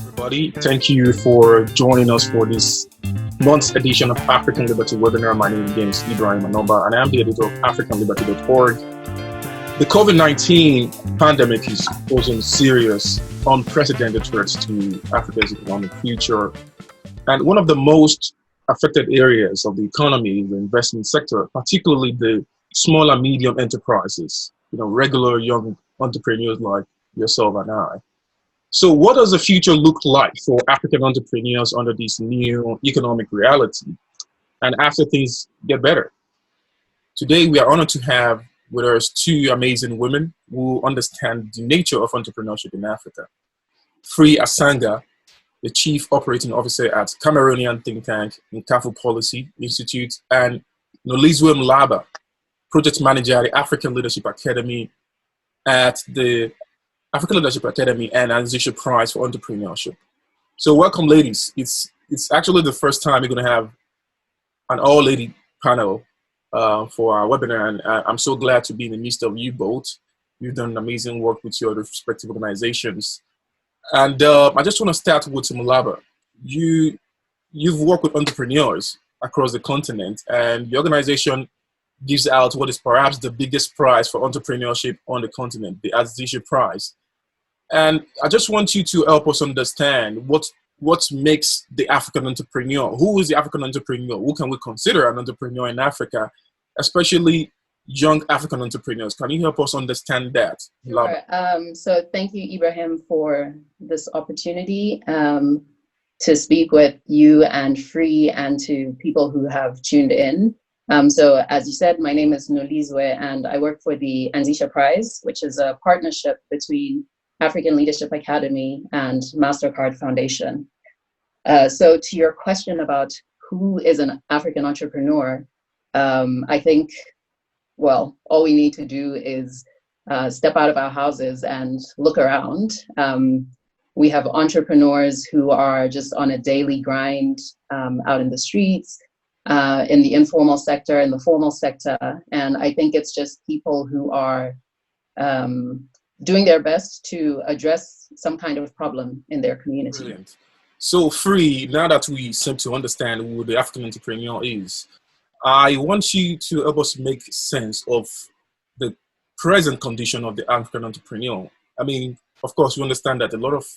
Everybody, thank you for joining us for this month's edition of African Liberty webinar. My name is Ibrahim Anoba, and I am the editor of AfricanLiberty.org. The COVID-19 pandemic is posing serious, unprecedented threats to Africa's economic future. And one of the most affected areas of the economy is the investment sector, particularly the small and medium enterprises, regular young entrepreneurs like yourself and I. So what does the future look like for African entrepreneurs under this new economic reality and after things get better? Today, we are honored to have with us two amazing women who understand the nature of entrepreneurship in Africa. Fri Asanga, the Chief Operating Officer at Cameroonian think tank Nkafu Policy Institute, and Nolizwe Mhlaba, Project Manager at the African Leadership Academy and Anzisha Prize for Entrepreneurship. So welcome, ladies. It's actually the first time we're going to have an all-lady panel for our webinar, and I'm so glad to be in the midst of you both. You've done amazing work with your respective organizations. And I just want to start with Mhlaba. You've worked with entrepreneurs across the continent, and your organization gives out what is perhaps the biggest prize for entrepreneurship on the continent, the Anzisha Prize. And I just want you to help us understand what makes the African entrepreneur. Who is the African entrepreneur? Who can we consider an entrepreneur in Africa, especially young African entrepreneurs? Can you help us understand that? Sure. So thank you, Ibrahim, for this opportunity to speak with you and Fri and to people who have tuned in. So as you said, my name is Nolizwe, and I work for the Anzisha Prize, which is a partnership between African Leadership Academy and MasterCard Foundation. So to your question about who is an African entrepreneur, I think, well, all we need to do is step out of our houses and look around. We have entrepreneurs who are just on a daily grind out in the streets, in the informal sector, in the formal sector. And I think it's just people who are doing their best to address some kind of problem in their community. Brilliant. So Fri, now that we seem to understand who the African entrepreneur is, I want you to help us make sense of the present condition of the African entrepreneur. I mean, of course, we understand that a lot of,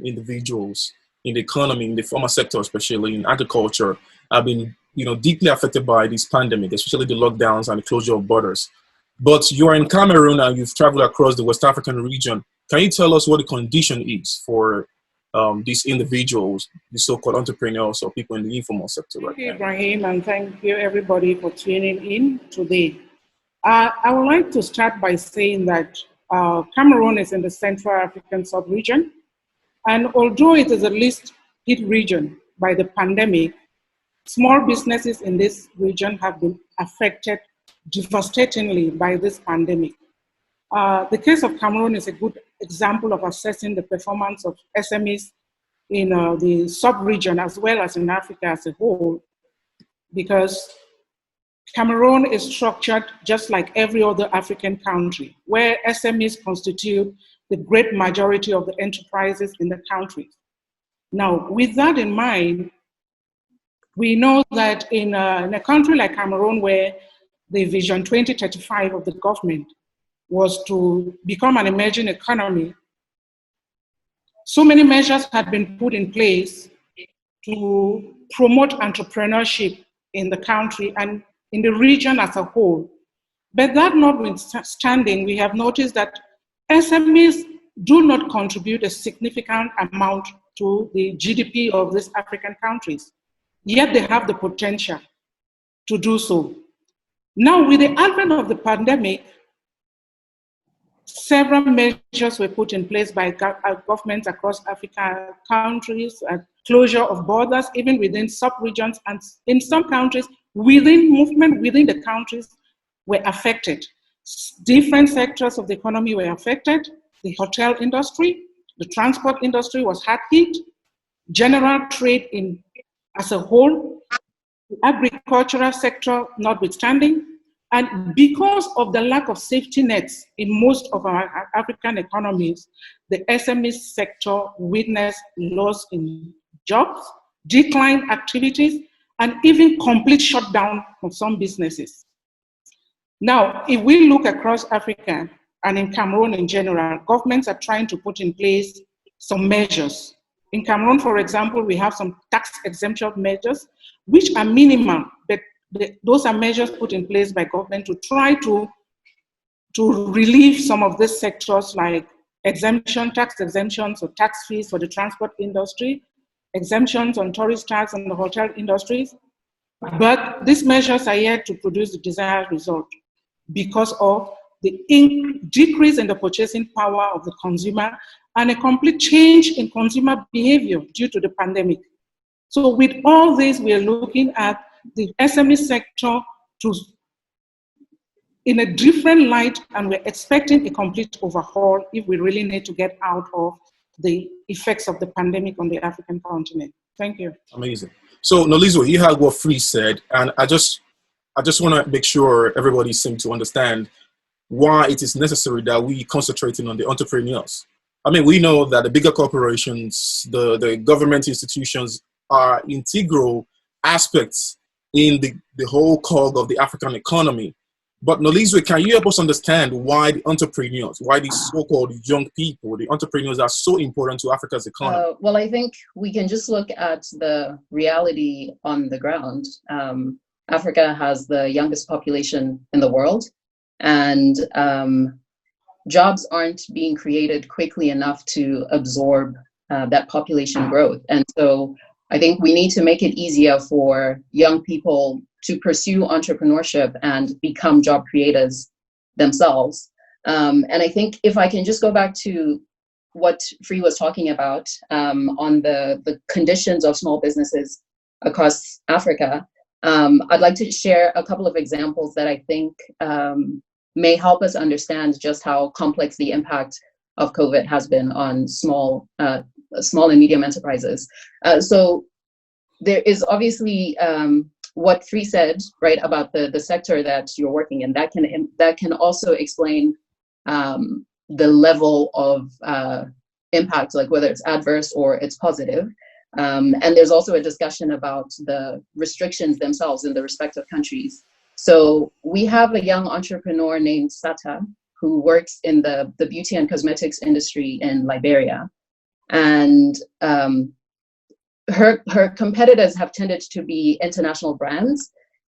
individuals in the economy, in the formal sector, especially in agriculture, have been, deeply affected by this pandemic, especially the lockdowns and the closure of borders. But you're in Cameroon and you've traveled across the West African region. Can you tell us what the condition is for these individuals, the so-called entrepreneurs or people in the informal sector right now? Thank you, Ibrahim, and thank you everybody for tuning in today. I would like to start by saying that Cameroon is in the Central African sub-region, and although it is the least hit region by the pandemic, small businesses in this region have been affected devastatingly by this pandemic. The case of Cameroon is a good example of assessing the performance of SMEs in the sub-region as well as in Africa as a whole, because Cameroon is structured just like every other African country, where SMEs constitute the great majority of the enterprises in the country. Now, with that in mind, we know that in a country like Cameroon, where the Vision 2035 of the government was to become an emerging economy, so many measures had been put in place to promote entrepreneurship in the country and in the region as a whole. But that notwithstanding, we have noticed that SMEs do not contribute a significant amount to the GDP of these African countries, yet they have the potential to do so. Now, with the advent of the pandemic, several measures were put in place by governments across African countries, closure of borders, even within sub-regions, and in some countries, movement within the countries were affected. Different sectors of the economy were affected. The hotel industry, the transport industry was hard hit, general trade as a whole, the agricultural sector notwithstanding, And because of the lack of safety nets in most of our African economies, the SME sector witnessed loss in jobs, declined activities, and even complete shutdown of some businesses. Now, if we look across Africa and in Cameroon in general, governments are trying to put in place some measures. In Cameroon, for example, we have some tax exemption measures, which are minimal, but those are measures put in place by government to try to relieve some of these sectors, like tax exemptions or tax fees for the transport industry, exemptions on tourist tax and the hotel industries. But these measures are yet to produce the desired result because of the decrease in the purchasing power of the consumer and a complete change in consumer behavior due to the pandemic. So with all this, we are looking at the SME sector in a different light, and we're expecting a complete overhaul if we really need to get out of the effects of the pandemic on the African continent. Thank you. Amazing. So Nolizwe, you heard what Fri said, and I just want to make sure everybody seems to understand why it is necessary that we concentrating on the entrepreneurs. I mean, we know that the bigger corporations, the government institutions are integral aspects in the whole cog of the African economy. But Nolizwe, can you help us understand why the entrepreneurs, why these so-called young people, the entrepreneurs are so important to Africa's economy? Well, I think we can just look at the reality on the ground. Africa has the youngest population in the world, and jobs aren't being created quickly enough to absorb that population growth. And so I think we need to make it easier for young people to pursue entrepreneurship and become job creators themselves. And I think if I can just go back to what Fri was talking about on the conditions of small businesses across Africa, I'd like to share a couple of examples that I think may help us understand just how complex the impact of COVID has been on small and medium enterprises. So there is obviously what Fri said, right, about the sector that you're working in. That can also explain the level of impact, like whether it's adverse or it's positive. And there's also a discussion about the restrictions themselves in the respective countries. So we have a young entrepreneur named Sata who works in the beauty and cosmetics industry in Liberia. And her competitors have tended to be international brands,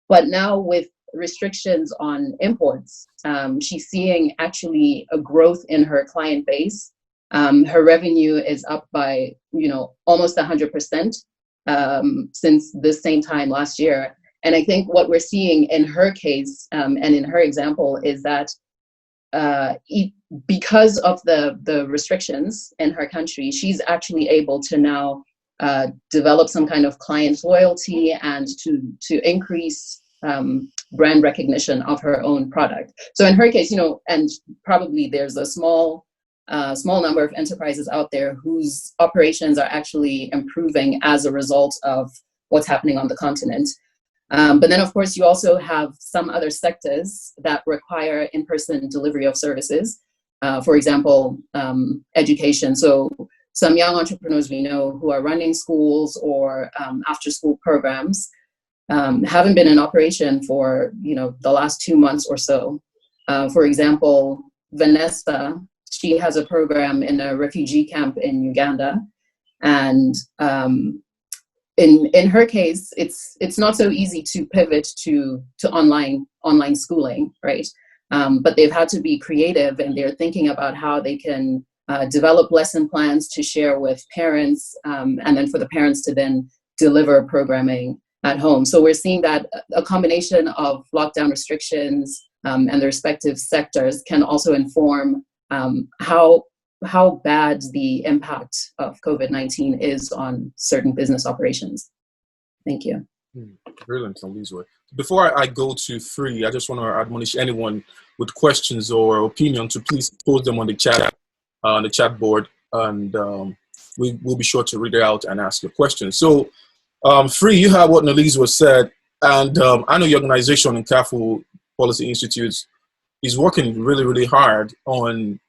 but now with restrictions on imports, she's seeing actually a growth in her client base. Her revenue is up by, almost 100% since the same time last year. And I think what we're seeing in her case and in her example is that because of the restrictions in her country, she's actually able to now develop some kind of client loyalty and to increase brand recognition of her own product. So in her case, and probably there's a small number of enterprises out there whose operations are actually improving as a result of what's happening on the continent. But then, of course, you also have some other sectors that require in-person delivery of services. For example, education. So some young entrepreneurs we know who are running schools or after-school programs haven't been in operation for the last 2 months or so. For example, Vanessa, she has a program in a refugee camp in Uganda, and in her case, it's not so easy to pivot to online schooling, right? But they've had to be creative, and they're thinking about how they can develop lesson plans to share with parents, and then for the parents to then deliver programming at home. So we're seeing that a combination of lockdown restrictions and the respective sectors can also inform how bad the impact of COVID-19 is on certain business operations. Thank you. Brilliant, Nolizwe. Before I go to Fri, I just want to admonish anyone with questions or opinion to please post them on the chat board, and we will be sure to read it out and ask your questions. So, Fri, you heard what Nolizwe said, and I know your organization Nkafu Policy Institute is working really, really hard on,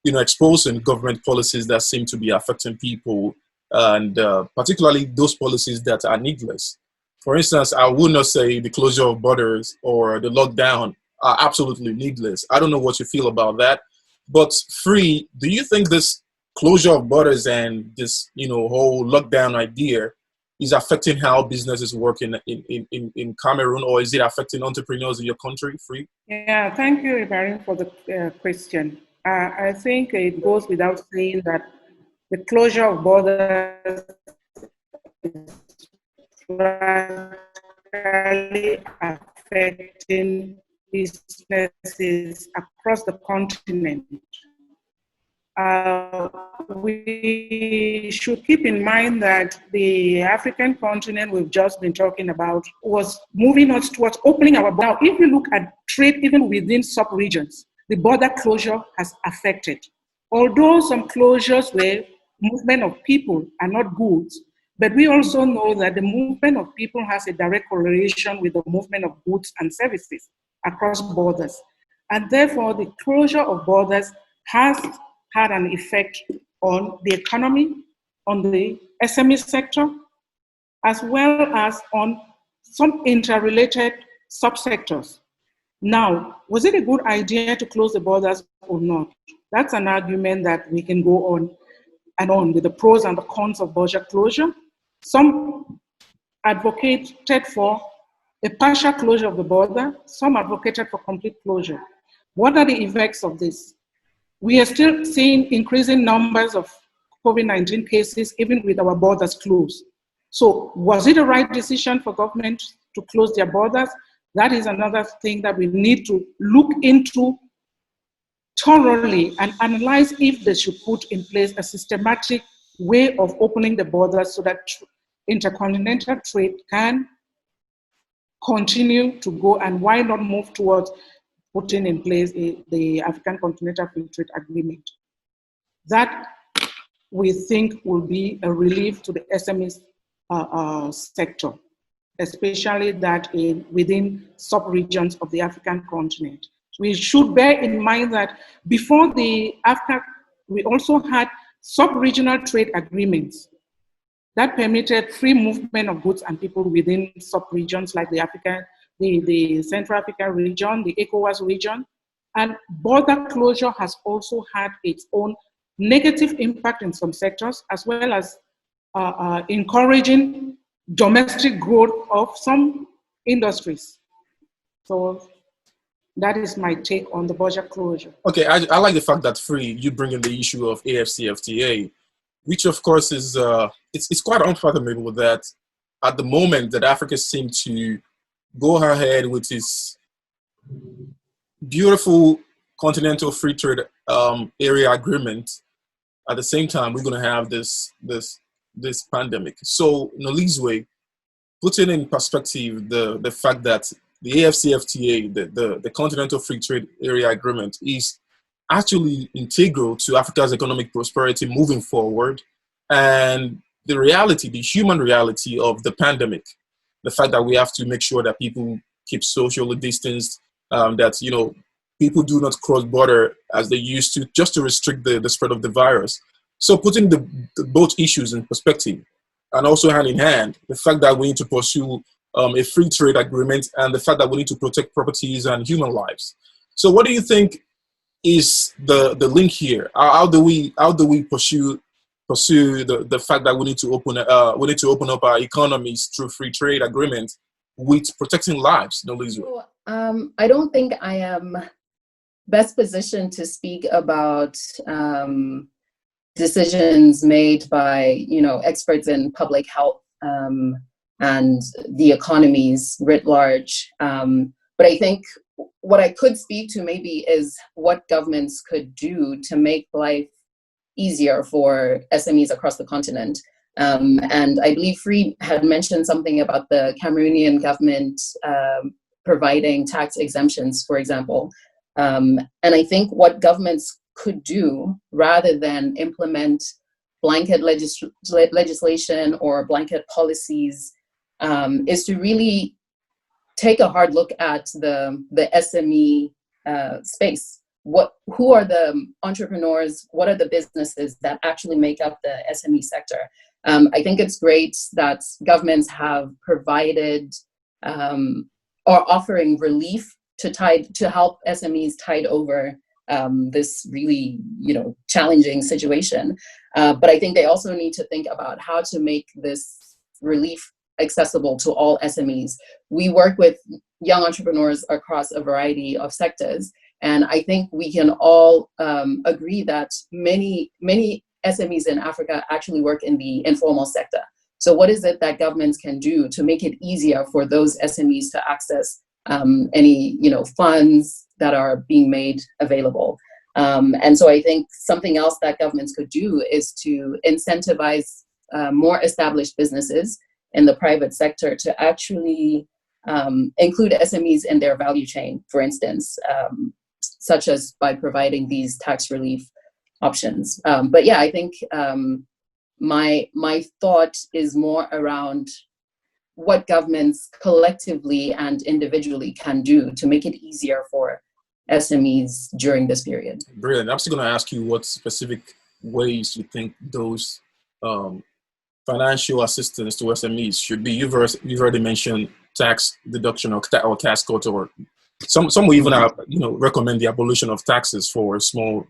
exposing government policies that seem to be affecting people, and particularly those policies that are needless. For instance, I would not say the closure of borders or the lockdown are absolutely needless. I don't know what you feel about that. But Free, do you think this closure of borders and this, whole lockdown idea is affecting how businesses work in Cameroon, or is it affecting entrepreneurs in your country, Free? Yeah, thank you, Ibrahim, for the question. I think it goes without saying that the closure of borders is affecting businesses across the continent. We should keep in mind that the African continent we've just been talking about was moving us towards opening our border. Now, if you look at trade even within sub-regions, the border closure has affected. Although some closures were movement of people and not goods, but we also know that the movement of people has a direct correlation with the movement of goods and services across borders. And therefore, the closure of borders has had an effect on the economy, on the SME sector, as well as on some interrelated subsectors. Now, was it a good idea to close the borders or not? That's an argument that we can go on and on with the pros and the cons of border closure. Some advocated for a partial closure of the border. Some advocated for complete closure. What are the effects of this? We are still seeing increasing numbers of COVID-19 cases, even with our borders closed. So was it a right decision for government to close their borders? That is another thing that we need to look into thoroughly and analyze if they should put in place a systematic way of opening the borders so that intercontinental trade can continue to go, and why not move towards putting in place the African Continental Free Trade Agreement. That we think will be a relief to the SME sector, especially that within sub-regions of the African continent. We should bear in mind that before the AFCA, we also had sub-regional trade agreements that permitted free movement of goods and people within sub-regions like the Central African region, the ECOWAS region. And border closure has also had its own negative impact in some sectors, as well as encouraging domestic growth of some industries. So that is my take on the border closure. Okay, I like the fact that Free, you bring in the issue of AFCFTA, which of course is, it's quite unfathomable that at the moment that Africa seems to go ahead with its beautiful continental free trade area agreement, at the same time we're going to have this pandemic. So Nolizwe, putting in perspective the fact that the AFCFTA, the Continental Free Trade Area Agreement, is actually integral to Africa's economic prosperity moving forward, and the reality, the human reality of the pandemic, the fact that we have to make sure that people keep socially distanced, that people do not cross border as they used to, just to restrict the spread of the virus. So putting the both issues in perspective, and also hand in hand, the fact that we need to pursue a free trade agreement, and the fact that we need to protect properties and human lives. So what do you think is the link here? How do we pursue the fact that we need to open up our economies through free trade agreements with protecting lives? So, I don't think I am best positioned to speak about decisions made by experts in public health and the economies writ large. But I think what I could speak to maybe is what governments could do to make life easier for SMEs across the continent. And I believe Free had mentioned something about the Cameroonian government providing tax exemptions, for example. And I think what governments could do, rather than implement blanket legislation or blanket policies, is to really take a hard look at the SME space. Who are the entrepreneurs? What are the businesses that actually make up the SME sector? I think it's great that governments have provided or offering relief to help SMEs tide over this really challenging situation. But I think they also need to think about how to make this relief accessible to all SMEs. We work with young entrepreneurs across a variety of sectors, and I think we can all agree that many SMEs in Africa actually work in the informal sector. So what is it that governments can do to make it easier for those SMEs to access any funds that are being made available? And so I think something else that governments could do is to incentivize more established businesses in the private sector to actually include SMEs in their value chain, for instance, such as by providing these tax relief options. But yeah, I think my thought is more around what governments collectively and individually can do to make it easier for SMEs during this period. Brilliant. I'm still going to ask you what specific ways you think those financial assistance to SMEs should be. You've already mentioned tax deduction or tax cut, or some will even recommend the abolition of taxes for small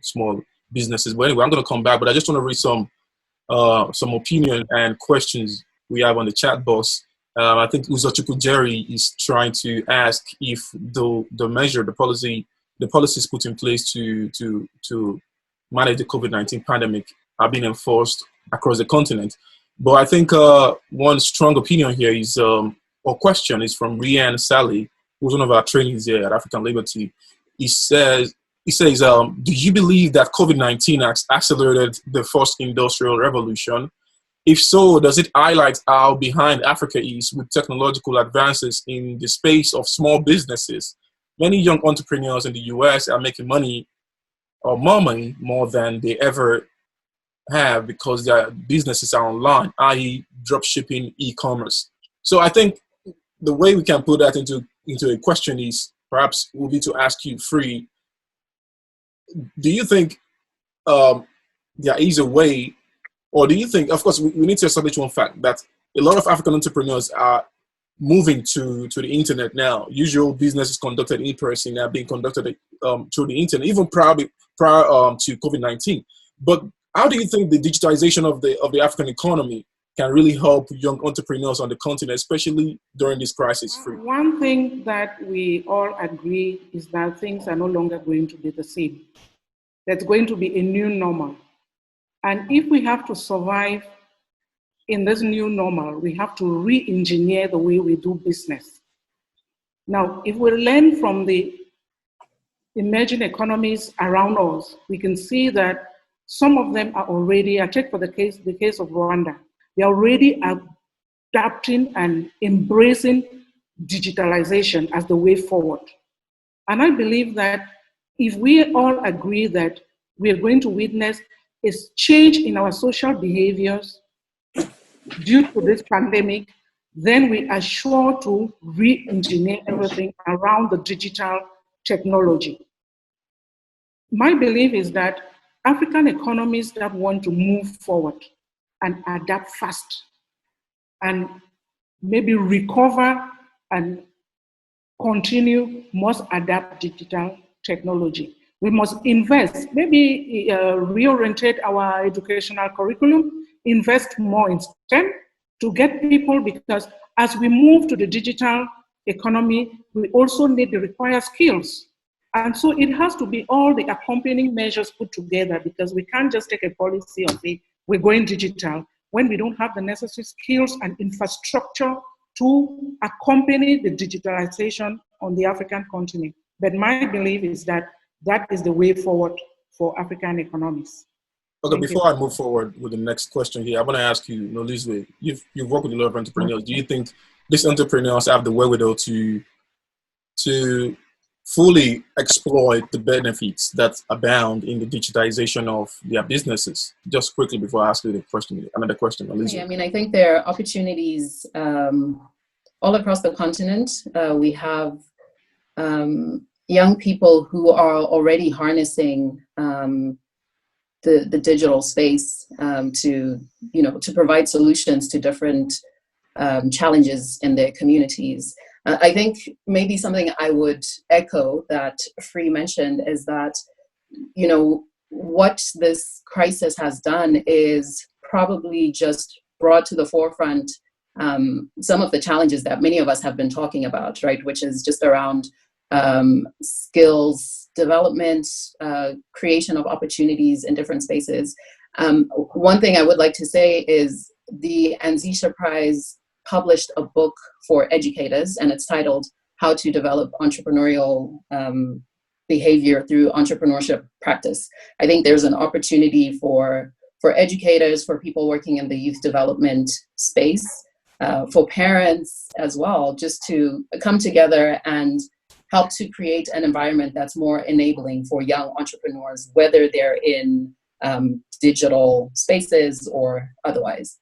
businesses. But anyway, I'm going to come back, but I just want to read some opinion and questions we have on the chat box. I think Uzochukwu Jerry is trying to ask if the policies put in place to manage the COVID-19 pandemic are being enforced across the continent. But I think one strong opinion here is, or question is from Rian Sally, who's one of our trainees here at African Liberty. He says, do you believe that COVID-19 has accelerated the first industrial revolution? If so, does it highlight how behind Africa is with technological advances in the space of small businesses? Many young entrepreneurs in the US are making money or more money more than they ever have because their businesses are online, i.e. dropshipping, e-commerce. So I think the way we can put that into a question is perhaps will be to ask you, Fri, do you think there is a way, or do you think, of course, we need to establish one fact, that a lot of African entrepreneurs are moving to the internet now. Usual business is conducted in person, now being conducted through the internet, even prior to COVID-19. But how do you think the digitization of the African economy can really help young entrepreneurs on the continent, especially during this crisis? One thing that we all agree is that things are no longer going to be the same. There's going to be a new normal. And if we have to survive in this new normal, we have to re-engineer the way we do business. Now, if we learn from the emerging economies around us, we can see that some of them are already, I take for the case of Rwanda, they're already adapting and embracing digitalization as the way forward. And I believe that if we all agree that we are going to witness a change in our social behaviors due to this pandemic, then we are sure to re-engineer everything around the digital technology. My belief is that African economies that want to move forward and adapt fast and maybe recover and continue must adapt digital technology. We must invest, maybe reorientate our educational curriculum, invest more in STEM to get people, because as we move to the digital economy, we also need the required skills. And so it has to be all the accompanying measures put together, because we can't just take a policy and say we're going digital when we don't have the necessary skills and infrastructure to accompany the digitalization on the African continent. But my belief is that that is the way forward for African economies. Okay, before I move forward with the next question here, I want to ask you, Nolizwe, you've worked with a lot of entrepreneurs. Do you think these entrepreneurs have the wherewithal to fully exploit the benefits that abound in the digitization of their businesses? Just quickly before I ask you the question, another question, Nolizwe. Yeah, I mean, I think there are opportunities all across the continent, we have young people who are already harnessing the digital space to provide solutions to different challenges in their communities. I think maybe something I would echo that Fri mentioned is that, what this crisis has done is probably just brought to the forefront some of the challenges that many of us have been talking about, right? Which is just around skills development, creation of opportunities in different spaces. One thing I would like to say is the Anzisha Prize published a book for educators, and it's titled How to Develop Entrepreneurial Behavior Through Entrepreneurship Practice. I think there's an opportunity for educators, for people working in the youth development space, for parents as well, just to come together and help to create an environment that's more enabling for young entrepreneurs, whether they're in digital spaces or otherwise.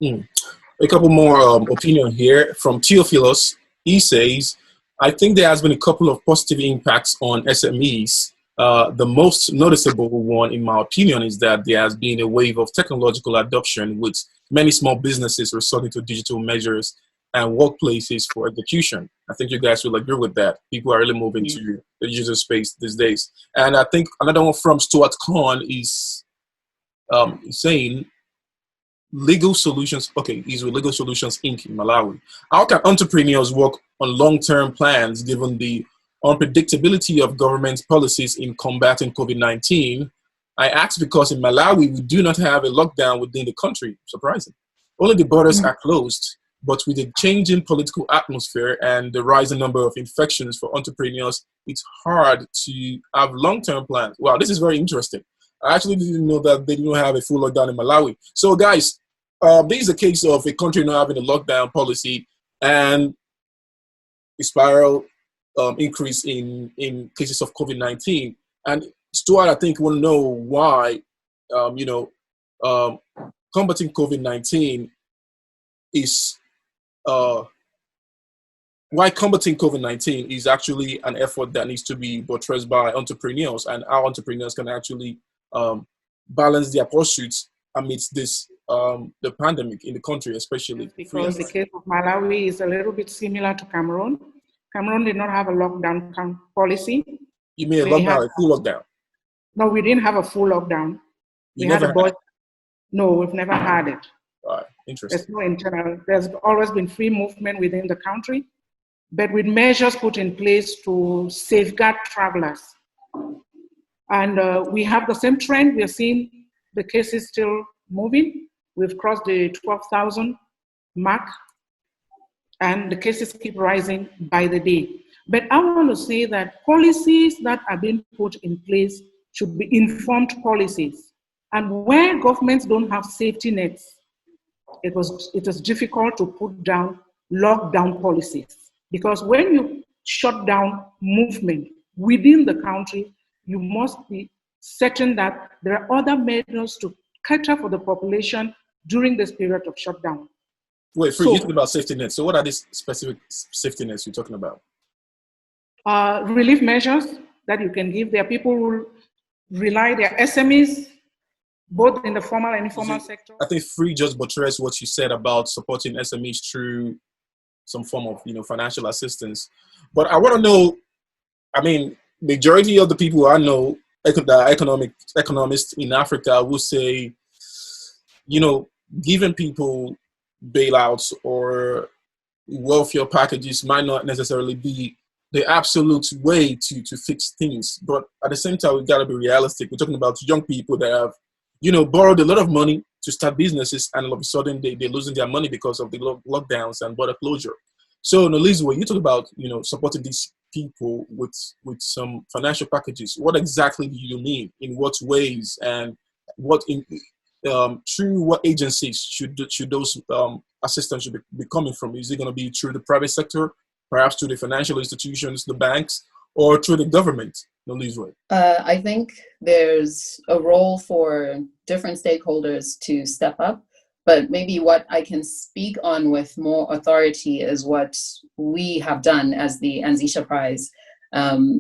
A couple more opinion here from Theophilus. He says, I think there has been a couple of positive impacts on SMEs. The most noticeable one, in my opinion, is that there has been a wave of technological adoption with many small businesses resorting to digital measures and workplaces for execution. I think you guys will agree with that. People are really moving to the digital space these days. And I think another one from Stuart Kahn is saying, Legal Solutions, he's with Legal Solutions Inc. in Malawi. How can entrepreneurs work on long-term plans given the unpredictability of government policies in combating COVID-19? I ask because in Malawi, we do not have a lockdown within the country, surprising. Only the borders are closed, but with the changing political atmosphere and the rising number of infections for entrepreneurs, it's hard to have long-term plans. Wow, this is very interesting. I actually didn't know that they don't have a full lockdown in Malawi. So guys, this is a case of a country not having a lockdown policy and a spiral increase in cases of COVID-19. And Stuart, I think, will know why, combating COVID-19 is actually an effort that needs to be buttressed by entrepreneurs, and how entrepreneurs can actually balance their pursuits amidst this the pandemic in the country, especially. Because the case of Malawi is a little bit similar to Cameroon. Cameroon did not have a lockdown policy. You mean a full lockdown? No, we didn't have a full lockdown. No, we've never had it. Right. Interesting. There's no internal. There's always been free movement within the country, but with measures put in place to safeguard travelers. And we have the same trend. We are seeing the cases still moving. We've crossed the 12,000 mark, and the cases keep rising by the day. But I want to say that policies that are being put in place should be informed policies. And where governments don't have safety nets, it is difficult to put down lockdown policies. Because when you shut down movement within the country, you must be certain that there are other measures to cater for the population during this period of shutdown. Wait, you're talking about safety nets. So what are these specific safety nets you're talking about? Relief measures that you can give. There are people who rely their SMEs, both in the formal and informal sector. I think Fri just buttressed what you said about supporting SMEs through some form of financial assistance. But I want to know, majority of the people I know, economists in Africa will say, giving people bailouts or welfare packages might not necessarily be the absolute way to fix things. But at the same time, we've got to be realistic. We're talking about young people that have, borrowed a lot of money to start businesses, and all of a sudden they're losing their money because of the lockdowns and border closure. So, Nolizwe, you talk about, supporting these people with some financial packages. What exactly do you mean? In what ways? And through what agencies should those assistance be coming from? Is it going to be through the private sector, perhaps through the financial institutions, the banks, or through the government? Nolizwe. I think there's a role for different stakeholders to step up, But maybe what I can speak on with more authority is what we have done as the Anzisha Prize.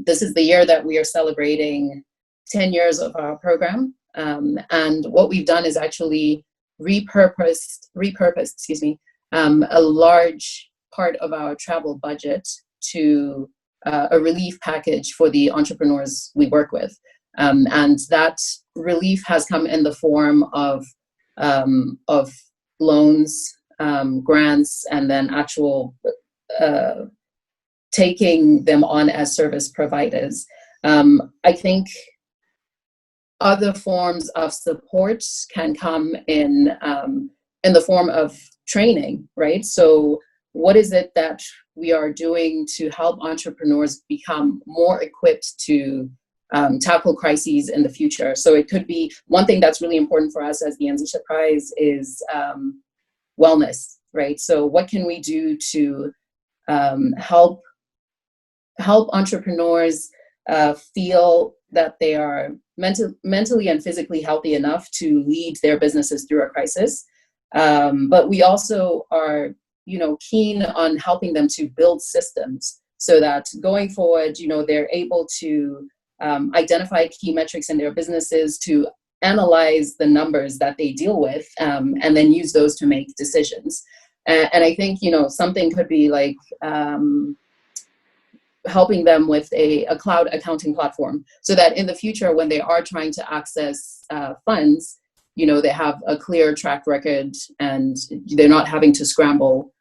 This is the year that we are celebrating 10 years of our program. And what we've done is actually repurposed, a large part of our travel budget to a relief package for the entrepreneurs we work with. And that relief has come in the form of loans, grants, and then actual taking them on as service providers. I think other forms of support can come in the form of training, right? So what is it that we are doing to help entrepreneurs become more equipped to tackle crises in the future? So it could be, one thing that's really important for us as the Anzisha Prize is wellness, right? So what can we do to help entrepreneurs feel that they are mentally and physically healthy enough to lead their businesses through a crisis? But we also are, keen on helping them to build systems so that going forward, they're able to identify key metrics in their businesses, to analyze the numbers that they deal with, and then use those to make decisions. And I think, something could be like helping them with a cloud accounting platform, so that in the future, when they are trying to access funds, they have a clear track record and they're not having to scramble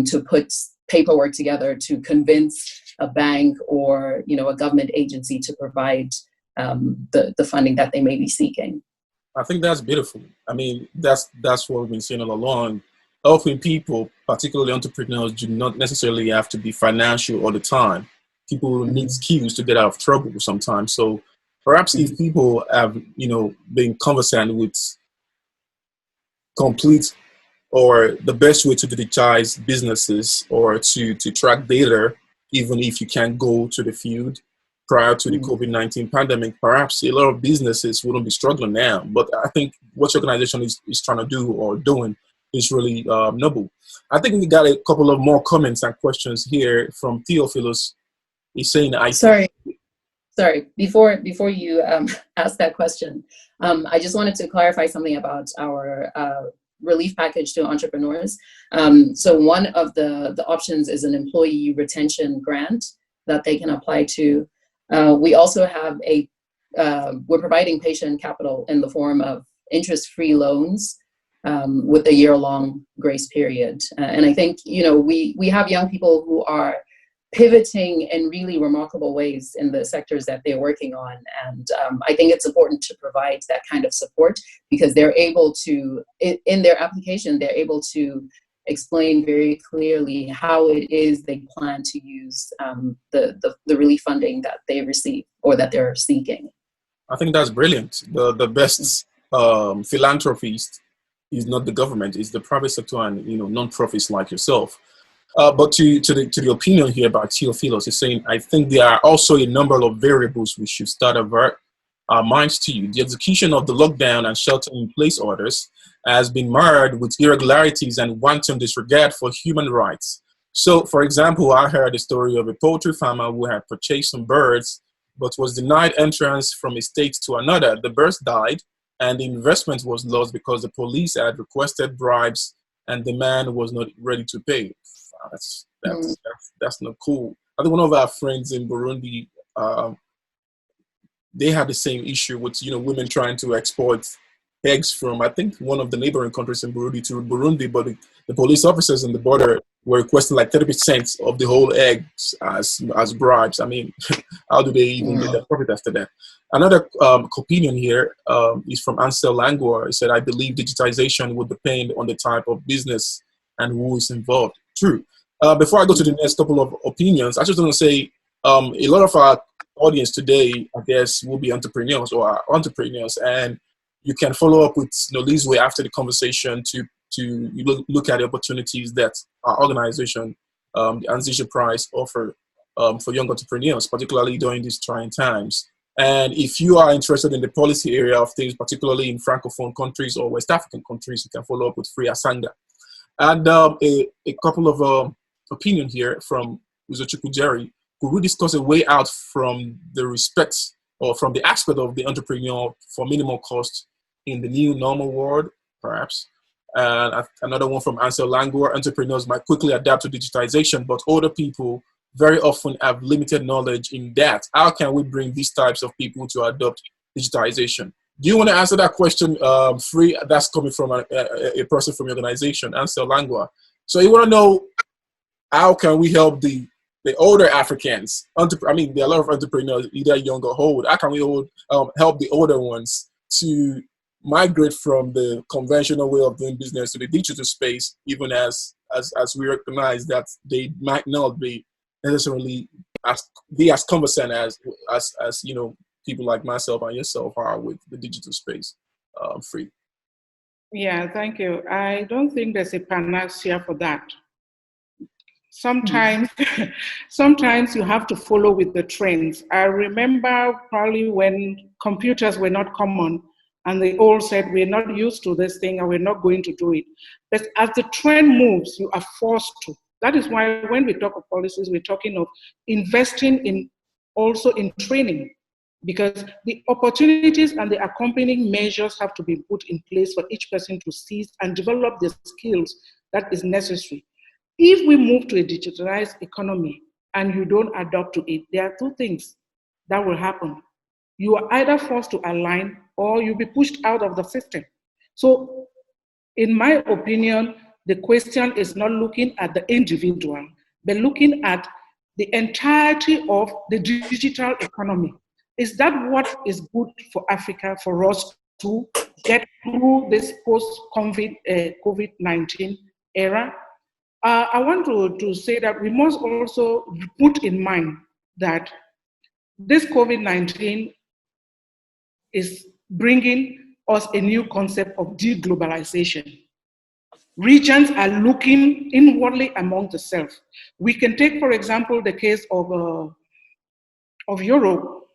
to put paperwork together to convince a bank or a government agency to provide the funding that they may be seeking. I think that's beautiful. I mean, that's what we've been saying all along. Helping people, particularly entrepreneurs, do not necessarily have to be financial all the time. People need skills to get out of trouble sometimes. So perhaps if people have, been conversant with complete or the best way to digitize businesses or to track data, even if you can't go to the field prior to the COVID-19 pandemic, perhaps a lot of businesses wouldn't be struggling now. But I think what your organization is trying to do or doing is really noble. I think we got a couple of more comments and questions here from Theophilus. He's saying, Sorry. Before you ask that question, I just wanted to clarify something about our relief package to entrepreneurs. So one of the options is an employee retention grant that they can apply to. We also have we're providing patient capital in the form of interest-free loans with a year-long grace period. And I think, we have young people who are pivoting in really remarkable ways in the sectors that they're working on. And I think it's important to provide that kind of support, because they're able to, in their application, they're able to explain very clearly how it is they plan to use the relief funding that they receive or that they're seeking. I think that's brilliant. The best philanthropist is not the government, it's the private sector and non-profits like yourself. But to the opinion here about Theophilus is saying, I think there are also a number of variables we should start avert our minds to. The execution of the lockdown and shelter-in-place orders has been marred with irregularities and wanton disregard for human rights. So, for example, I heard the story of a poultry farmer who had purchased some birds but was denied entrance from a state to another. The birds died and the investment was lost because the police had requested bribes and the man was not ready to pay. That's not cool. I think one of our friends in Burundi, they had the same issue with women trying to export eggs from, I think, one of the neighboring countries in Burundi to Burundi, but the police officers on the border were requesting like 30% of the whole eggs as bribes. I mean, how do they even get their profit after that? Another opinion here is from Ansel Langor. He said, I believe digitization would depend on the type of business and who is involved. True. Before I go to the next couple of opinions, I just want to say a lot of our audience today, I guess, will be entrepreneurs or are entrepreneurs, and you can follow up with Nolizwe after the conversation to look at the opportunities that our organization, the Anzisha Prize, offer for young entrepreneurs, particularly during these trying times. And if you are interested in the policy area of things, particularly in Francophone countries or West African countries, you can follow up with Fri Asanga. And a couple of opinion here from Uzochukwu Jerry. Could we discuss a way out from the respect or from the aspect of the entrepreneur for minimal cost in the new normal world, perhaps? Another one from Ansel Langor. Entrepreneurs might quickly adapt to digitization, but older people very often have limited knowledge in that. How can we bring these types of people to adopt digitization? Do you want to answer that question, Free? That's coming from a person from your organization, Ansel Langor. So you want to know, how can we help the older Africans? There are a lot of entrepreneurs, either young or old. How can we help the older ones to migrate from the conventional way of doing business to the digital space, even as we recognize that they might not be necessarily as conversant as people like myself and yourself are with the digital space? Free. Yeah, thank you. I don't think there's a panacea for that. Sometimes you have to follow with the trends. I remember probably when computers were not common and they all said, we're not used to this thing and we're not going to do it. But as the trend moves, you are forced to. That is why when we talk of policies, we're talking of investing also in training, because the opportunities and the accompanying measures have to be put in place for each person to seize and develop the skills that is necessary. If we move to a digitalized economy and you don't adapt to it, there are two things that will happen. You are either forced to align or you'll be pushed out of the system. So in my opinion, the question is not looking at the individual, but looking at the entirety of the digital economy. Is that what is good for Africa, for us to get through this post-COVID-19 era? I want to say that we must also put in mind that this COVID-19 is bringing us a new concept of deglobalization. Regions are looking inwardly among themselves. We can take, for example, the case of Europe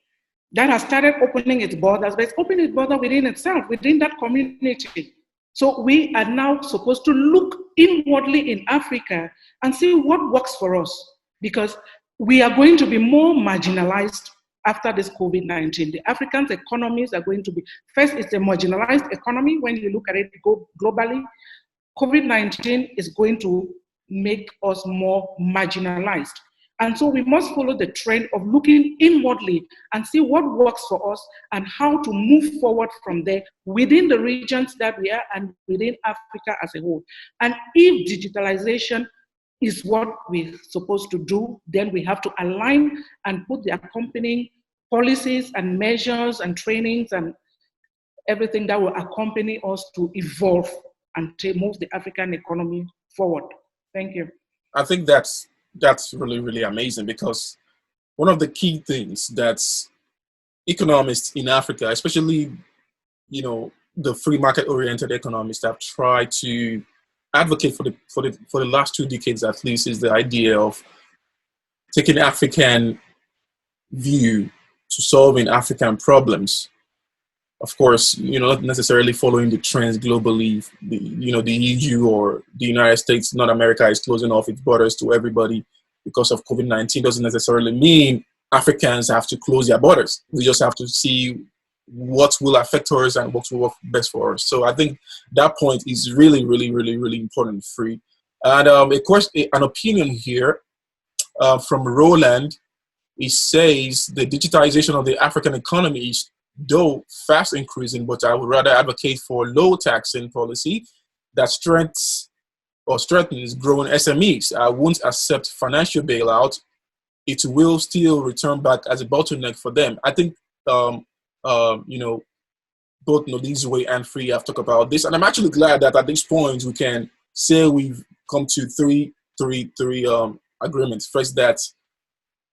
that has started opening its borders, but it's opening its border within itself, within that community. So we are now supposed to look inwardly in Africa and see what works for us, because we are going to be more marginalized after this COVID-19. The African economies are going to be, first, it's a marginalized economy when you look at it globally. COVID-19 is going to make us more marginalized. And so we must follow the trend of looking inwardly and see what works for us and how to move forward from there within the regions that we are and within Africa as a whole. And if digitalization is what we're supposed to do, then we have to align and put the accompanying policies and measures and trainings and everything that will accompany us to evolve and to move the African economy forward. Thank you. I think that's really, really amazing, because one of the key things that economists in Africa, especially, the free market oriented economists, have tried to advocate for the last 2 decades at least, is the idea of taking African view to solving African problems. Of course, not necessarily following the trends globally. The EU or the United States, North America, is closing off its borders to everybody because of COVID-19. Doesn't necessarily mean Africans have to close their borders. We just have to see what will affect us and what will work best for us. So I think that point is really, really, really, really important, Free. And an opinion here from Roland. He says the digitization of the African economy is, though fast increasing, but I would rather advocate for low taxing policy that strengthens growing SMEs. I won't accept financial bailout. It will still return back as a bottleneck for them. I think, both Nolizwe and Free have talked about this, and I'm actually glad that at this point we can say we've come to three agreements. First, that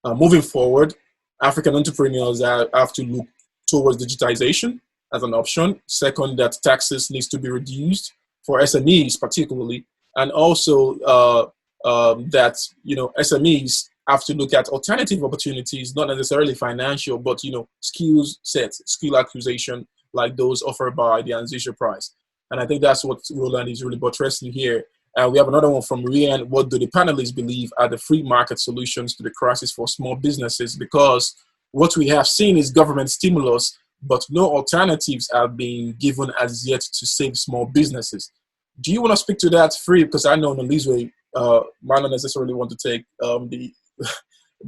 moving forward, African entrepreneurs have to look towards digitization as an option. Second, that taxes needs to be reduced for SMEs particularly, and also that SMEs have to look at alternative opportunities, not necessarily financial, but skills sets, skill acquisition, like those offered by the Anzisha Prize. And I think that's what Roland is really buttressing here. We have another one from Rian. What do the panelists believe are the free market solutions to the crisis for small businesses? Because what we have seen is government stimulus, but no alternatives are being given as yet to save small businesses. Do you want to speak to that, Free? Because I know Nolizwe might not necessarily want to take the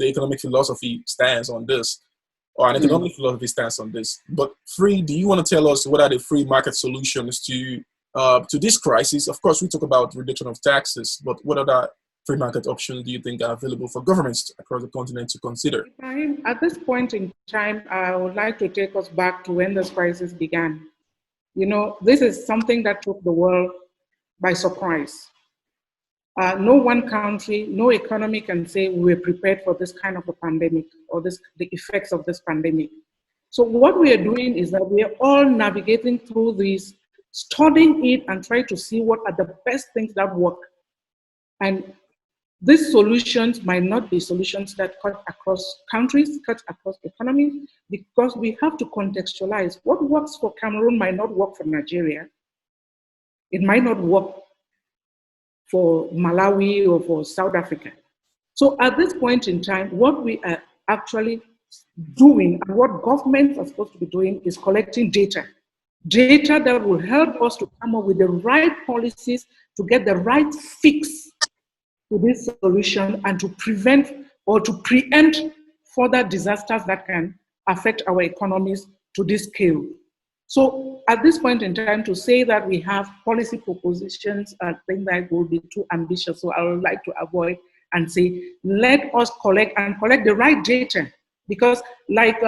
economic philosophy stance on this, or an economic philosophy stance on this. But Free, do you want to tell us what are the free market solutions to this crisis? Of course, we talk about reduction of taxes, but what other free market options do you think are available for governments across the continent to consider? At this point in time, I would like to take us back to when this crisis began. This is something that took the world by surprise. No one country, no economy can say we were prepared for this kind of a pandemic or the effects of this pandemic. So what we are doing is that we are all navigating through this, studying it and trying to see what are the best things that work. And these solutions might not be solutions that cut across countries, cut across economies, because we have to contextualize. What works for Cameroon might not work for Nigeria. It might not work for Malawi or for South Africa. So at this point in time, what we are actually doing and what governments are supposed to be doing is collecting data that will help us to come up with the right policies to get the right fix to this solution and to prevent or to preempt further disasters that can affect our economies to this scale. So at this point in time, to say that we have policy propositions, I think that will be too ambitious. So I would like to avoid and say, let us collect the right data. Because like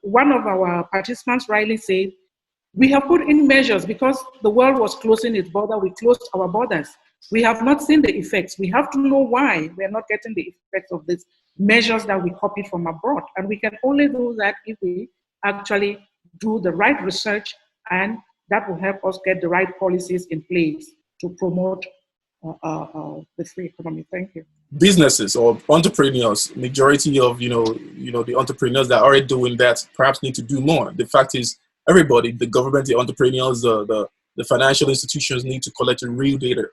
one of our participants rightly said, we have put in measures because the world was closing its border, we closed our borders. We have not seen the effects. We have to know why we are not getting the effects of these measures that we copied from abroad. And we can only do that if we actually do the right research, and that will help us get the right policies in place to promote the free economy. Thank you. Businesses or entrepreneurs, majority of the entrepreneurs that are already doing that perhaps need to do more. The fact is, everybody, the government, the entrepreneurs, the financial institutions need to collect real data,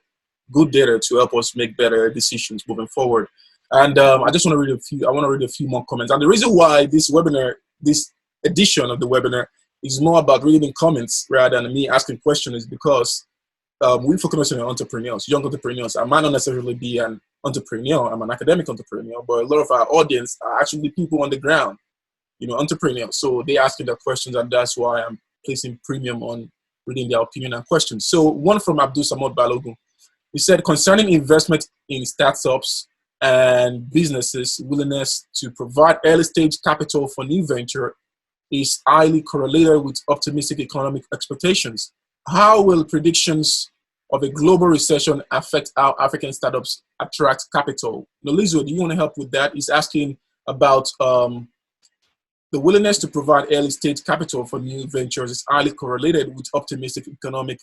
good data, to help us make better decisions moving forward. And I just want to read a few more comments. And the reason why this webinar, this edition of the webinar, is more about reading comments rather than me asking questions is because we focus on entrepreneurs, young entrepreneurs. I might not necessarily be an entrepreneur, I'm an academic entrepreneur, but a lot of our audience are actually people on the ground, entrepreneurs. So they asking their questions, and that's why I'm placing premium on reading their opinion and questions. So one from Abdul Samad Balogun. He said, concerning investment in startups and businesses, willingness to provide early stage capital for new venture is highly correlated with optimistic economic expectations. How will predictions of a global recession affect how African startups attract capital? Nolizwe, do you want to help with that? He's asking about the willingness to provide early stage capital for new ventures is highly correlated with optimistic economic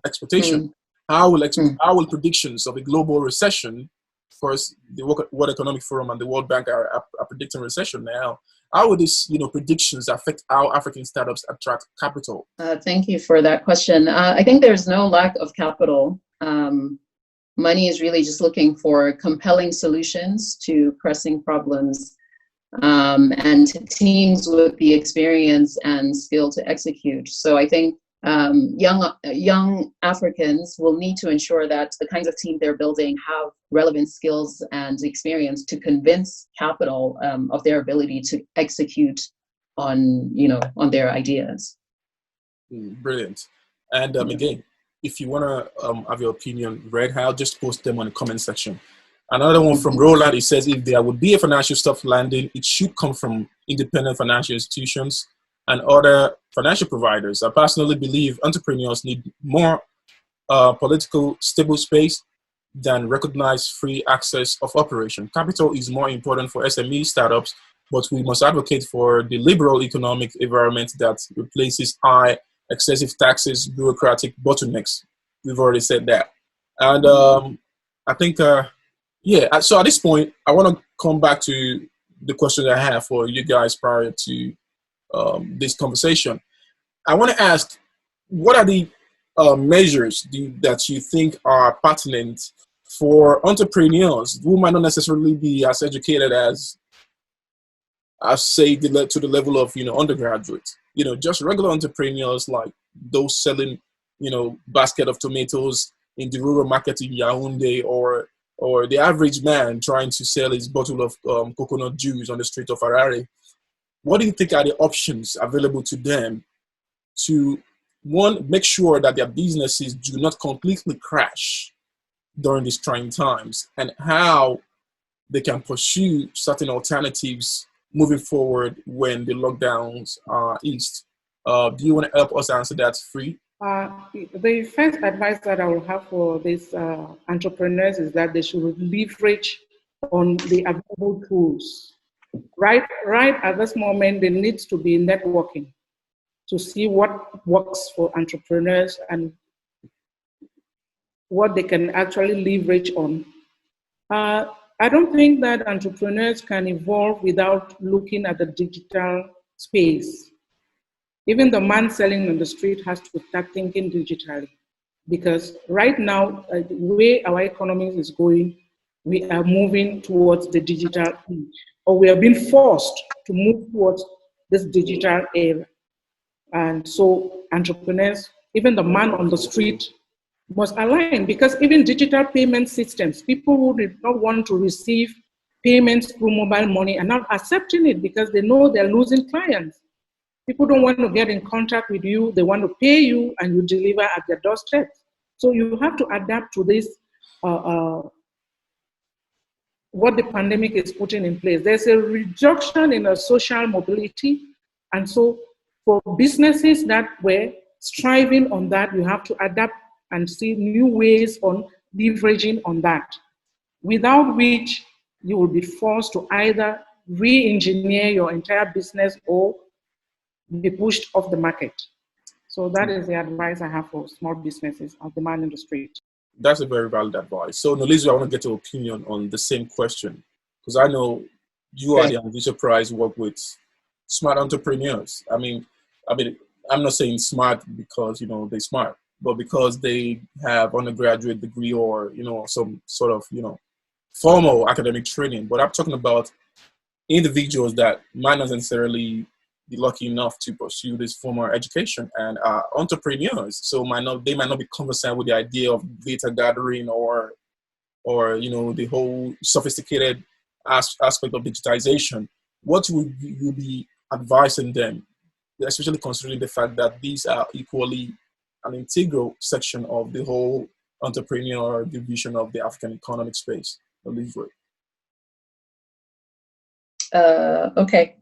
expectation. How will predictions of a global recession, of course, the World Economic Forum and the World Bank are predicting recession now. How will these predictions affect how African startups attract capital? Thank you for that question. I think there's no lack of capital. Money is really just looking for compelling solutions to pressing problems, and teams with the experience and skill to execute. So I think young Africans will need to ensure that the kinds of team they're building have relevant skills and experience to convince capital of their ability to execute on their ideas. Brilliant. And again, if you want to have your opinion read, I'll just post them on the comment section. Another one from Roland, he says, if there would be a financial soft landing, it should come from independent financial institutions and other financial providers. I personally believe entrepreneurs need more political stable space than recognized free access of operation. Capital is more important for SME startups, but we must advocate for the liberal economic environment that replaces high excessive taxes, bureaucratic bottlenecks. We've already said that. And I think, so at this point, I want to come back to the question I have for you guys prior to this conversation. I want to ask, what are the measures that you think are pertinent for entrepreneurs who might not necessarily be as educated as say to the level of undergraduate, just regular entrepreneurs like those selling basket of tomatoes in the rural market in Yaoundé, or the average man trying to sell his bottle of coconut juice on the street of Harare. What do you think are the options available to them to, one, make sure that their businesses do not completely crash during these trying times, and how they can pursue certain alternatives moving forward when the lockdowns are eased? Do you want to help us answer that, Free? The first advice that I will have for these entrepreneurs is that they should leverage on the available tools. Right at this moment, there needs to be networking to see what works for entrepreneurs and what they can actually leverage on. I don't think that entrepreneurs can evolve without looking at the digital space. Even the man selling on the street has to start thinking digitally, because right now, the way our economy is going, we are moving towards the digital age, or we are being forced to move towards this digital era. And so entrepreneurs, even the man on the street, must align, because even digital payment systems, people who did not want to receive payments through mobile money are not accepting it because they know they're losing clients. People don't want to get in contact with you. They want to pay you and you deliver at their doorstep. So you have to adapt to this, what the pandemic is putting in place. There's a reduction in social mobility. And so for businesses that were striving on that, you have to adapt and see new ways on leveraging on that, without which you will be forced to either re-engineer your entire business or be pushed off the market. So that is the advice I have for small businesses of the man in the street. That's a very valid advice. So Nolizwe, I want to get your opinion on the same question, because I know you are the Anzisha Prize work with smart entrepreneurs. I mean, I'm not saying smart because they're smart, but because they have undergraduate degree or some sort of formal academic training. But I'm talking about individuals that might not necessarily be lucky enough to pursue this formal education and are entrepreneurs. So they might not be conversant with the idea of data gathering or the whole sophisticated aspect of digitization. What would you be advising them, especially considering the fact that these are equally an integral section of the whole entrepreneur division of the African economic space? Okay.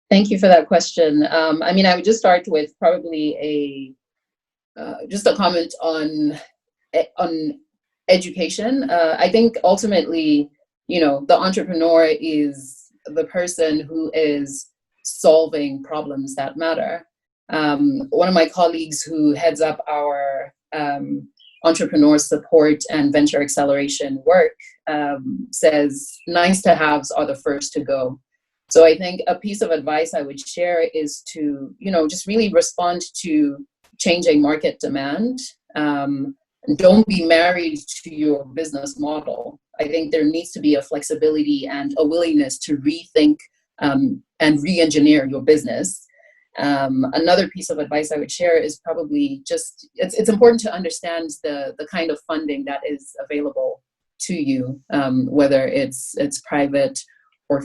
Thank you for that question. I would just start with probably just a comment on education. I think ultimately, the entrepreneur is the person who is solving problems that matter. One of my colleagues who heads up our entrepreneur support and venture acceleration work says nice to haves are the first to go. So I think a piece of advice I would share is to, just really respond to changing market demand. Don't be married to your business model. I think there needs to be a flexibility and a willingness to rethink and re-engineer your business. Another piece of advice I would share is probably just, it's important to understand the kind of funding that is available to you, whether it's private or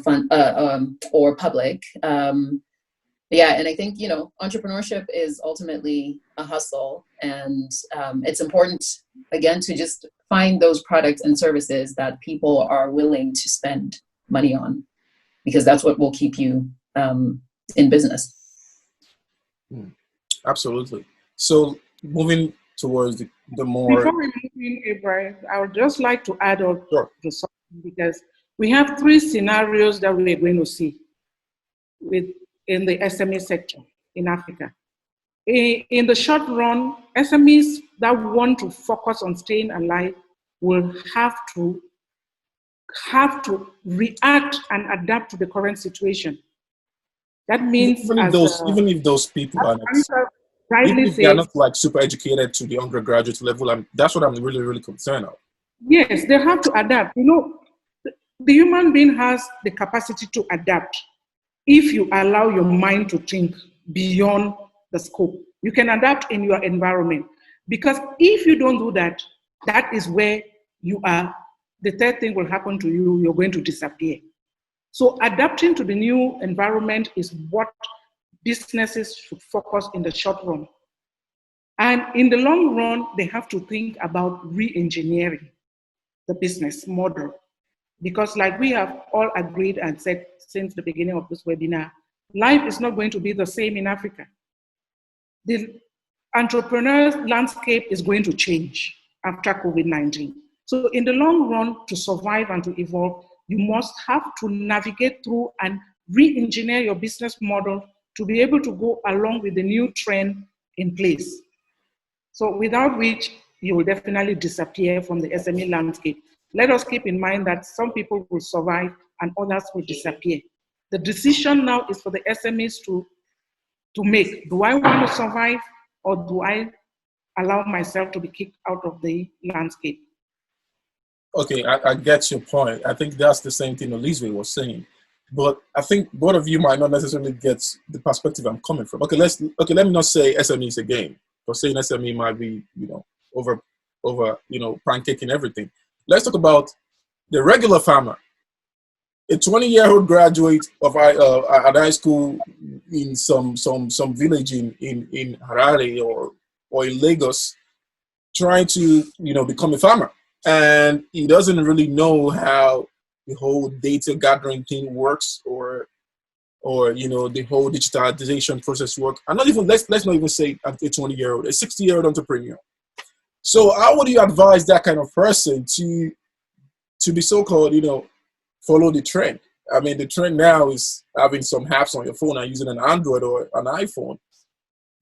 public. And I think, entrepreneurship is ultimately a hustle, and it's important, again, to just find those products and services that people are willing to spend money on, because that's what will keep you in business. Absolutely. So moving towards the more... Before we move in, Ibrahim, I would just like to add on to something, because we have 3 scenarios that we are going to see in the SME sector in Africa. In the short run, SMEs that want to focus on staying alive will have to have to react and adapt to the current situation. That means, even if those people are not, even if they are not like super educated to the undergraduate level, that's what I'm really, really concerned of. Yes, they have to adapt. You know, the human being has the capacity to adapt if you allow your mind to think beyond the scope. You can adapt in your environment, because if you don't do that, that is where you are. The third thing will happen to you, you're going to disappear. So adapting to the new environment is what businesses should focus in the short run. And in the long run, they have to think about re-engineering the business model. Because like we have all agreed and said since the beginning of this webinar, life is not going to be the same in Africa. The entrepreneur landscape is going to change after COVID-19. So in the long run, to survive and to evolve, you must have to navigate through and re-engineer your business model to be able to go along with the new trend in place. So without which, you will definitely disappear from the SME landscape. Let us keep in mind that some people will survive and others will disappear. The decision now is for the SMEs to make. Do I want to survive, or do I allow myself to be kicked out of the landscape? Okay, I get your point. I think that's the same thing Nolizwe was saying. But I think both of you might not necessarily get the perspective I'm coming from. Okay, let me not say SME is a game. Because saying SME might be, over, pancaking everything. Let's talk about the regular farmer. A 20-year-old graduate of at high school in some village in Harare or in Lagos, trying to become a farmer, and he doesn't really know how the whole data gathering thing works, or the whole digitalization process work. And let's not even say a 20-year-old, a 60-year-old entrepreneur. So how would you advise that kind of person to be so-called, follow the trend? I mean, the trend now is having some apps on your phone and using an Android or an iPhone.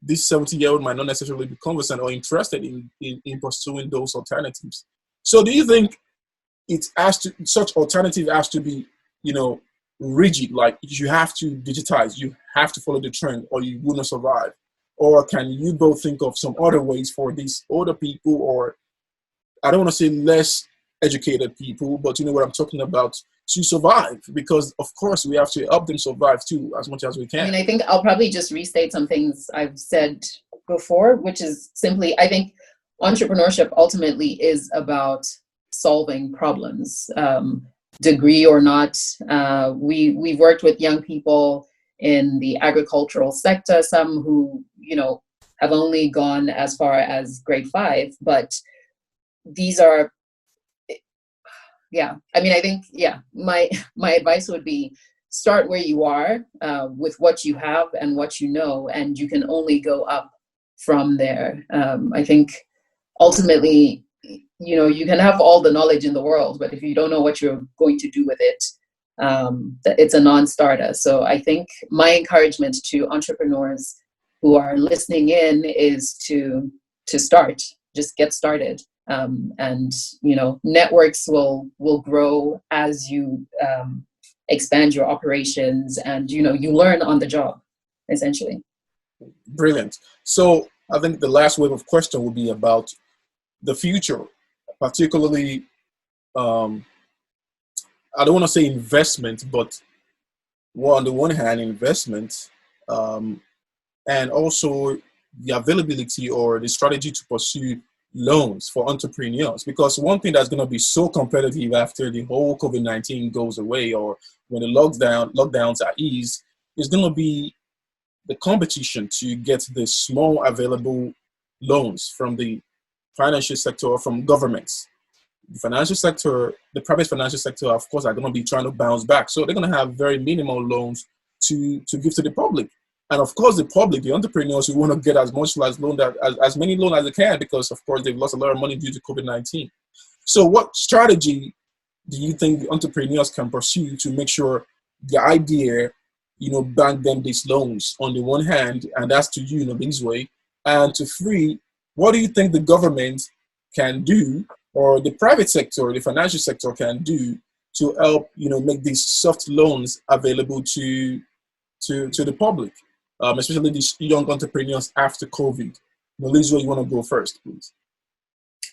This 70-year-old might not necessarily be conversant or interested in pursuing those alternatives. So do you think such alternative has to be, rigid, like you have to digitize, you have to follow the trend, or you will not survive? Or can you both think of some other ways for these older people, or I don't want to say less educated people, but you know what I'm talking about, to survive? Because of course we have to help them survive too, as much as we can. I mean, I think I'll probably just restate some things I've said before, which is simply, I think entrepreneurship ultimately is about solving problems, degree or not. We've worked with young people in the agricultural sector, some who, have only gone as far as grade 5, but these are, I think, my advice would be start where you are with what you have and what you know, and you can only go up from there. I think ultimately, you can have all the knowledge in the world, but if you don't know what you're going to do with it, it's a non-starter. So I think my encouragement to entrepreneurs who are listening in is to start, just get started. And networks will grow as you expand your operations, and you learn on the job, essentially. Brilliant. So I think the last wave of question will be about the future, particularly I don't want to say investment, but on the one hand investment, and also the availability or the strategy to pursue loans for entrepreneurs. Because one thing that's going to be so competitive after the whole COVID-19 goes away, or when the lockdowns are eased, is going to be the competition to get the small available loans from the financial sector or from governments. The financial sector, the private financial sector, of course, are going to be trying to bounce back. So they're going to have very minimal loans to give to the public. And of course, the public, the entrepreneurs, who want to get as many loans as they can, because of course they've lost a lot of money due to COVID-19. So what strategy do you think the entrepreneurs can pursue to make sure the idea, bank them these loans on the one hand, and that's to you, Nolizwe, and to Fri, what do you think the government can do, or the private sector, the financial sector can do to help, make these soft loans available to the public, especially these young entrepreneurs after COVID? Nolizwe, you want to go first, please?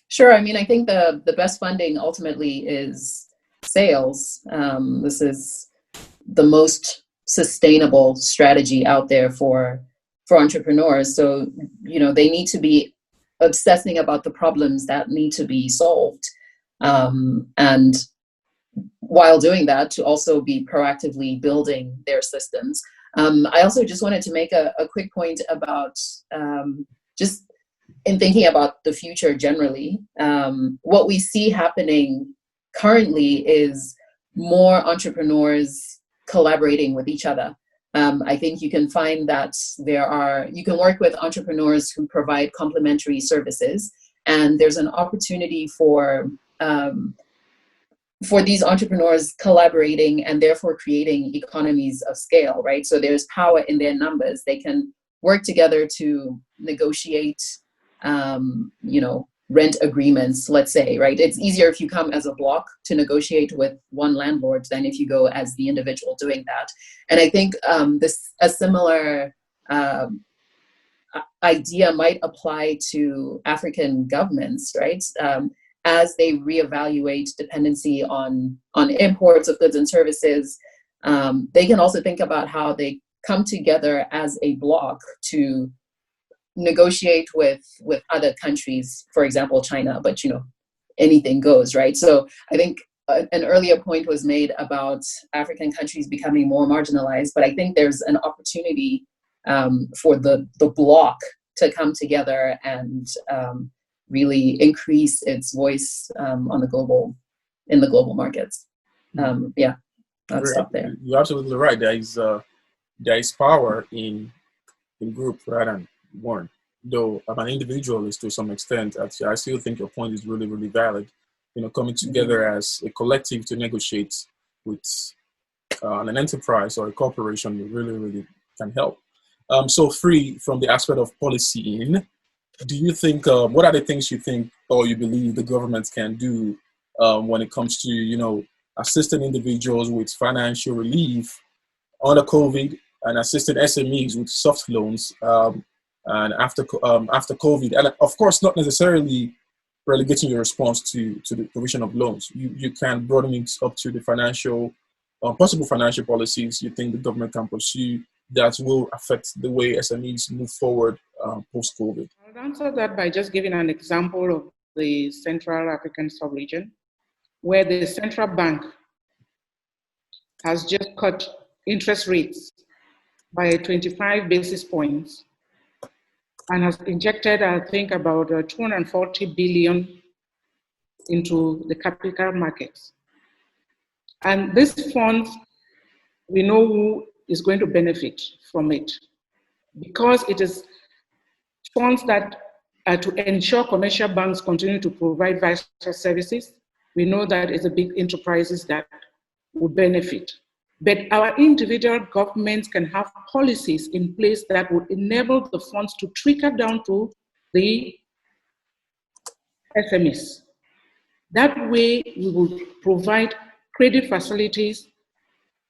Sure. I mean, I think the best funding ultimately is sales. This is the most sustainable strategy out there for entrepreneurs. So, they need to be obsessing about the problems that need to be solved. And while doing that, to also be proactively building their systems. I also just wanted to make a quick point about just in thinking about the future generally. What we see happening currently is more entrepreneurs collaborating with each other. I think you can find that you can work with entrepreneurs who provide complementary services, and there's an opportunity for these entrepreneurs collaborating and therefore creating economies of scale, right? So there's power in their numbers. They can work together to negotiate, rent agreements, let's say, right? It's easier if you come as a block to negotiate with one landlord than if you go as the individual doing that. And I think a similar idea might apply to African governments, right? As they reevaluate dependency on imports of goods and services, they can also think about how they come together as a bloc to negotiate with other countries, for example, China, but anything goes, right? So I think an earlier point was made about African countries becoming more marginalized, but I think there's an opportunity for the bloc to come together and really increase its voice in the global markets. I'll stop there. You're absolutely right. There is power in group rather than one. Though I'm an individualist to some extent, I still think your point is really, really valid. Coming together as a collective to negotiate with an enterprise or a corporation really, really can help. So free from the aspect of policy do you think, what are the things you think or you believe the government can do when it comes to, assisting individuals with financial relief under COVID and assisting SMEs with soft loans and after COVID? And of course, not necessarily relegating your response to the provision of loans. You can broaden it up to the possible financial policies you think the government can pursue that will affect the way SMEs move forward post-COVID. I'll answer that by just giving an example of the Central African sub-region, where the central bank has just cut interest rates by 25 basis points and has injected, I think, about 240 billion into the capital markets. And these funds, we know who is going to benefit from it, because it is funds that are to ensure commercial banks continue to provide vital services. We know that it's the big enterprises that will benefit. But our individual governments can have policies in place that would enable the funds to trickle down to the SMEs. That way, we will provide credit facilities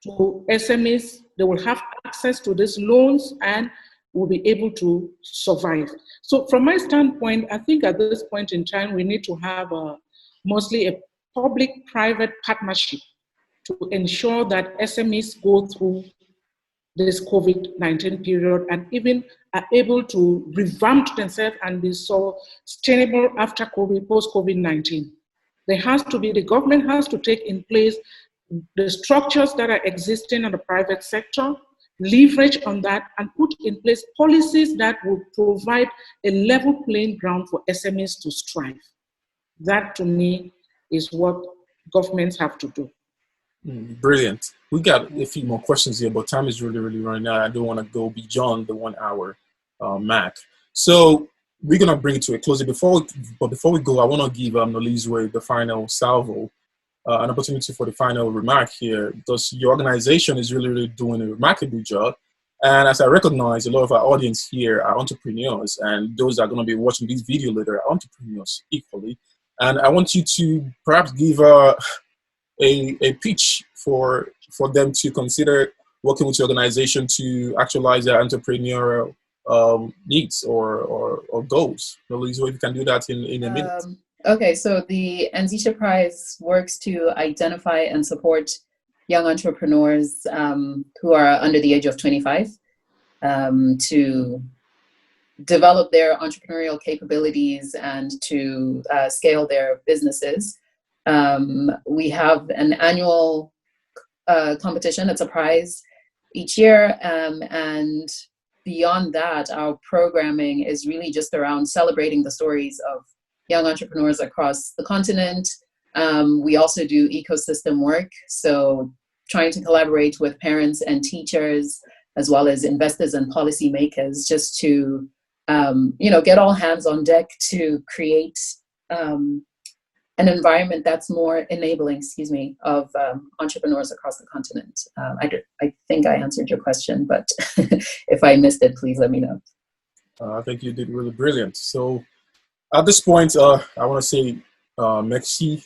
to SMEs. They will have access to these loans and will be able to survive. So from my standpoint, I think at this point in time, we need to have mostly a public-private partnership to ensure that SMEs go through this COVID-19 period and even are able to revamp themselves and be so sustainable after COVID, post-COVID-19. The government has to take in place the structures that are existing in the private sector, leverage on that, and put in place policies that will provide a level playing ground for SMEs to strive. That, to me, is what governments have to do. Brilliant. We got a few more questions here, but time is really, really running out. I don't want to go beyond the 1 hour mark. So we're going to bring it to a close. Before we go, I want to give Nolizwe the final salvo, an opportunity for the final remark here, because your organization is really, really doing a remarkable job. And as I recognize, a lot of our audience here are entrepreneurs, and those that are going to be watching this video later are entrepreneurs equally. And I want you to perhaps give a pitch for them to consider working with your organization to actualize their entrepreneurial needs or goals. Nolizwe, if you can do that in a minute. Okay, so the Anzisha Prize works to identify and support young entrepreneurs who are under the age of 25 to develop their entrepreneurial capabilities and to scale their businesses. We have an annual competition. It's a prize each year, and beyond that, our programming is really just around celebrating the stories of young entrepreneurs across the continent. We also do ecosystem work, so trying to collaborate with parents and teachers, as well as investors and policymakers, just to get all hands on deck to create an environment that's more enabling, of entrepreneurs across the continent. I think I answered your question, but if I missed it, please let me know. I think you did really brilliant. So at this point, I want to say merci,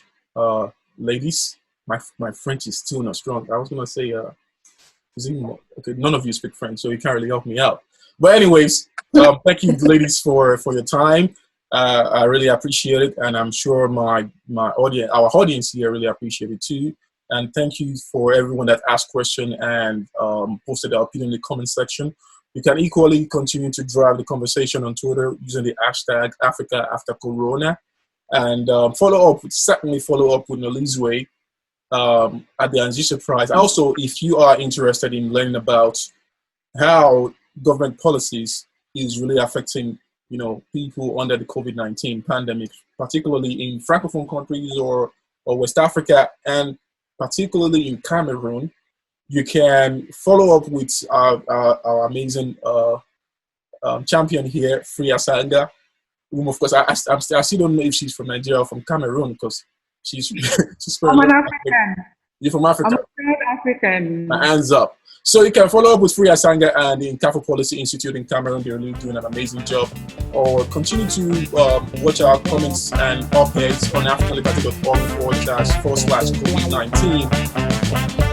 ladies. My French is still not strong. I was going to say, okay, none of you speak French, so you can't really help me out. But anyways, thank you, ladies, for your time. I really appreciate it, and I'm sure our audience here really appreciate it too. And thank you for everyone that asked questions and posted their opinion in the comment section. You can equally continue to drive the conversation on Twitter using the hashtag #AfricaAfterCorona, and certainly follow up with Nolizwe at the Anzisha Prize. Also, if you are interested in learning about how government policies is really affecting people under the COVID-19 pandemic, particularly in Francophone countries or West Africa, and particularly in Cameroon, you can follow up with our amazing champion here, Fri Asanga, whom of course I still don't know if she's from Nigeria or from Cameroon, because she's I'm an African. You're from Africa? I'm a South African. My hands up. So you can follow up with Fri Asanga and the Nkafu Policy Institute in Cameroon. They're really doing an amazing job. Or continue to watch our comments and op-eds on africanliberty.org/COVID-19.